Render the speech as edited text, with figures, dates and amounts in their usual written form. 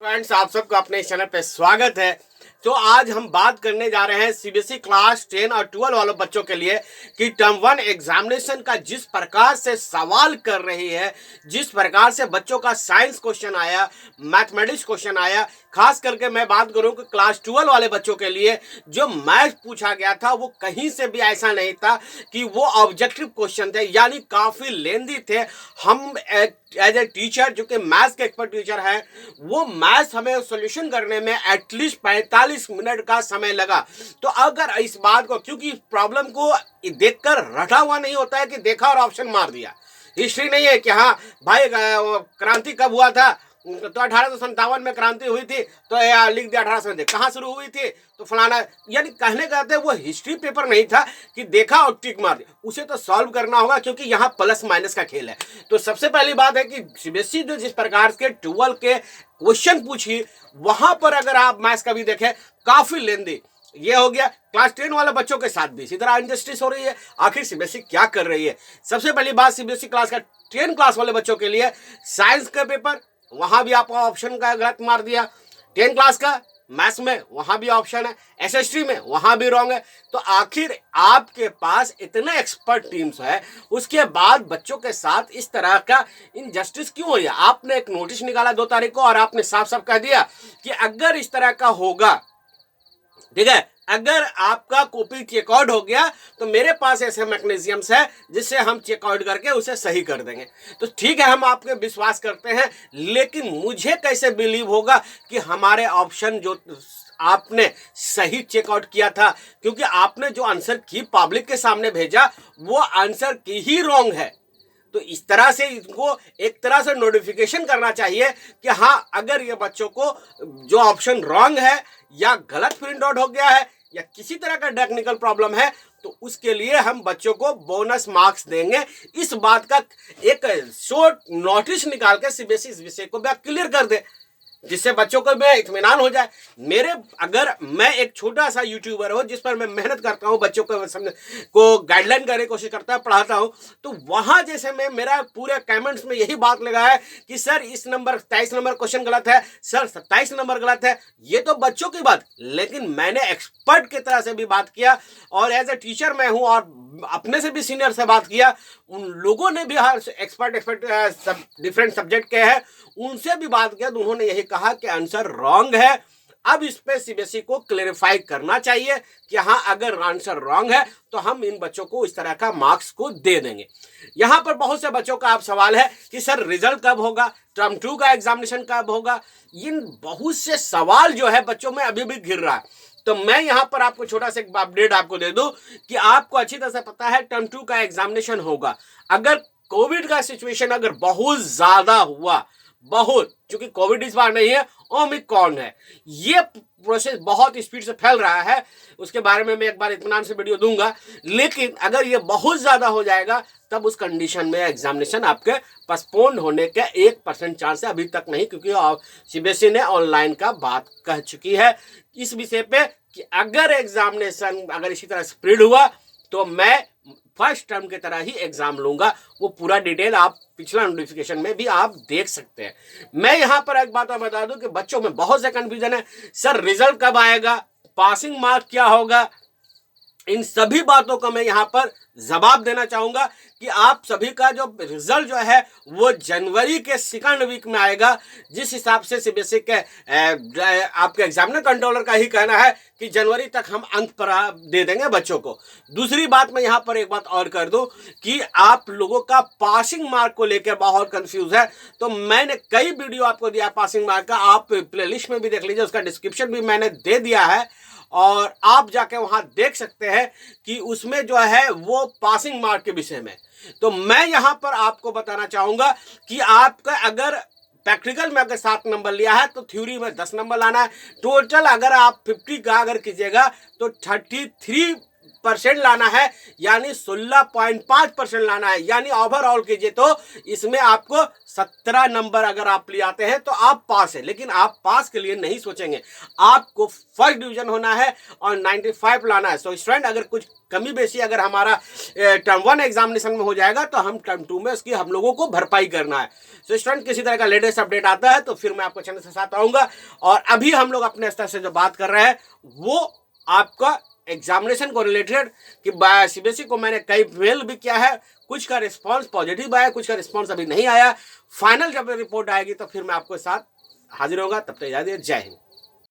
Friends, आप सबका अपने चैनल पे स्वागत है। तो आज हम बात करने जा रहे हैं सीबीएसई क्लास 10 और 12 वालों बच्चों के लिए कि टर्म 1 एग्जामिनेशन का जिस प्रकार से सवाल कर रही है, जिस प्रकार से बच्चों का साइंस क्वेश्चन आया, मैथमेटिक्स क्वेश्चन आया, खास करके मैं बात करूं कि क्लास 12 वाले बच्चों के लिए जो मैथ पूछा गया था वो कहीं से भी ऐसा नहीं था कि वो ऑब्जेक्टिव क्वेश्चन थे, यानी काफी लेंदी थे। हम एज ए टीचर जो कि मैथ्स के एक्सपर्ट टीचर है, वो मैथ्स हमें सॉल्यूशन करने में एटलीस्ट 45 मिनट का समय लगा। तो अगर इस बात को, क्योंकि प्रॉब्लम को देखकर रटा हुआ नहीं होता है कि देखा और ऑप्शन मार दिया। हिस्ट्री नहीं है कि हाँ भाई क्रांति कब हुआ था, तो 1857 में क्रांति हुई थी, तो लिख दिया 1800 कहाँ शुरू हुई थी, तो फलाना। यानी कहने का वो हिस्ट्री पेपर नहीं था कि देखा और टिक मार दिया। उसे तो सॉल्व करना होगा, क्योंकि यहाँ प्लस माइनस का खेल है। तो सबसे पहली बात है कि सीबीएसई जो जिस प्रकार के 12 के क्वेश्चन पूछी, वहां पर अगर आप मैथ्स का भी देखें काफी लेंदी। ये हो गया। क्लास 10 वाले बच्चों के साथ भी इसी तरह इनजस्टिस हो रही है। आखिर सीबीएसई क्या कर रही है? सबसे पहली बात, सीबीएसई क्लास का 10 क्लास वाले बच्चों के लिए साइंस का पेपर, वहां भी आपको ऑप्शन का गलत मार दिया। 10 क्लास का मैथ्स में वहां भी ऑप्शन है, एसएसटी में वहां भी रॉन्ग है। तो आखिर आपके पास इतने एक्सपर्ट टीम्स है, उसके बाद बच्चों के साथ इस तरह का इनजस्टिस क्यों हो रही है? आपने एक नोटिस निकाला 2 तारीख को और आपने साफ साफ कह दिया कि अगर इस तरह का होगा, ठीक है, अगर आपका कॉपी चेकआउट हो गया तो मेरे पास ऐसे मैकेनिज्म्स है जिससे हम चेकआउट करके उसे सही कर देंगे। तो ठीक है, हम आपके विश्वास करते हैं, लेकिन मुझे कैसे बिलीव होगा कि हमारे ऑप्शन जो आपने सही चेकआउट किया था? क्योंकि आपने जो आंसर की पब्लिक के सामने भेजा वो आंसर की ही रॉन्ग है। तो इस तरह से इनको एक तरह से नोटिफिकेशन करना चाहिए कि हाँ, अगर ये बच्चों को जो ऑप्शन रॉन्ग है या गलत प्रिंट आउट हो गया है या किसी तरह का टेक्निकल प्रॉब्लम है, तो उसके लिए हम बच्चों को बोनस मार्क्स देंगे। इस बात का एक शॉर्ट नोटिस निकाल के सीबीएसई इस विषय को क्लियर कर दे, जिससे बच्चों को मैं इत्मीनान हो जाए। अगर मैं एक छोटा सा यूट्यूबर हूं जिस पर मैं मेहनत करता हूं, बच्चों को गाइडलाइन करने की कोशिश करता है, पढ़ाता हूं, तो वहां जैसे मैं मेरा पूरे कमेंट्स में यही बात लगा है कि सर इस नंबर 23 नंबर क्वेश्चन गलत है, सर 27 नंबर गलत है। ये तो बच्चों की बात, लेकिन मैंने एक्सपर्ट की तरह से भी बात किया और एज ए टीचर मैं हूं और अपने से भी सीनियर से बात किया। उन लोगों ने भी हर एक्सपर्ट डिफरेंट सब्जेक्ट के हैं, उनसे भी बात किया तो उन्होंने यही कहा कि आंसर रॉन्ग है। अब इस पे सीबीएसई को क्लेरिफाई करना चाहिए कि हाँ, अगर आंसर रॉन्ग है तो हम इन बच्चों को इस तरह का मार्क्स को दे देंगे। यहां पर बहुत से बच्चों का आप सवाल है कि सर रिजल्ट कब होगा, टर्म 2 का एग्जामिनेशन कब होगा? इन बहुत से सवाल जो है बच्चों में अभी भी घिर रहा है। तो मैं यहां पर आपको छोटा सा एक अपडेट आपको दे दूं कि आपको अच्छी तरह से पता है टर्म 2 का एग्जामिनेशन होगा। अगर कोविड का सिचुएशन अगर बहुत ज्यादा हुआ, बहुत, क्योंकि कोविड इस बार नहीं है, ओमिक्रॉन है, ये प्रोसेस बहुत स्पीड से फैल रहा है, उसके बारे में मैं एक बार इत्मीनान से वीडियो दूंगा। लेकिन अगर ये बहुत ज्यादा हो जाएगा तब उस कंडीशन में एग्जामिनेशन आपके पोस्टपोन होने के 1% चांस है, अभी तक नहीं, क्योंकि सीबीएसई ने ऑनलाइन का बात कह चुकी है इस विषय पे कि अगर एग्जामिनेशन अगर इसी तरह स्प्रेड हुआ तो मैं फर्स्ट टर्म की तरह ही एग्जाम लूंगा। वो पूरा डिटेल आप पिछला नोटिफिकेशन में भी आप देख सकते हैं। मैं यहां पर एक बात बता दूं कि बच्चों में बहुत से कंफ्यूजन है, सर रिजल्ट कब आएगा, पासिंग मार्क क्या होगा? इन सभी बातों का मैं यहां पर जवाब देना चाहूंगा कि आप सभी का जो रिजल्ट जो है वो जनवरी के 2nd वीक में आएगा, जिस हिसाब से सीबीएसई के आपके एग्जामिनर कंट्रोलर का ही कहना है कि जनवरी तक हम अंक पर दे देंगे बच्चों को। दूसरी बात, मैं यहां पर एक बात और कर दूं कि आप लोगों का पासिंग मार्क को लेकर बहुत कंफ्यूज है, तो मैंने कई वीडियो आपको दिया पासिंग मार्क का, आप प्लेलिस्ट में भी देख लीजिए, उसका डिस्क्रिप्शन भी मैंने दे दिया है और आप जाके वहां देख सकते हैं कि उसमें जो है वो पासिंग मार्क के विषय में। तो मैं यहां पर आपको बताना चाहूंगा कि आपका अगर प्रैक्टिकल में अगर 7 नंबर लिया है तो थ्योरी में 10 नंबर लाना है। टोटल अगर आप 50 का अगर कीजिएगा तो 33 16% लाना है, यानी 16.5% लाना है, यानी ओवरऑल कीजिए तो इसमें आपको 17 नंबर अगर आप ले आते हैं तो आप पास है। लेकिन आप पास के लिए नहीं सोचेंगे, आपको फर्स्ट डिवीजन होना है और 95 लाना है। सो स्टूडेंट, अगर कुछ कमी बेसी अगर हमारा टर्म 1 एग्जामिनेशन में हो जाएगा तो हम टर्म 2 में उसकी हम लोगों को भरपाई करना है। तो स्टूडेंट, किसी तरह का लेटेस्ट अपडेट आता है तो फिर मैं आपको चैनल के साथ आऊंगा। और अभी हम लोग अपने स्तर से जो बात कर रहे हैं वो आपका एग्जामिनेशन को रिलेटेड कि सीबीएसई को मैंने कई मेल भी किया है, कुछ का रिस्पांस पॉजिटिव आया, कुछ का रिस्पांस अभी नहीं आया। फाइनल जब रिपोर्ट आएगी तो फिर मैं आपके साथ हाजिर होगा। तब तक इजाजत, जय हिंद।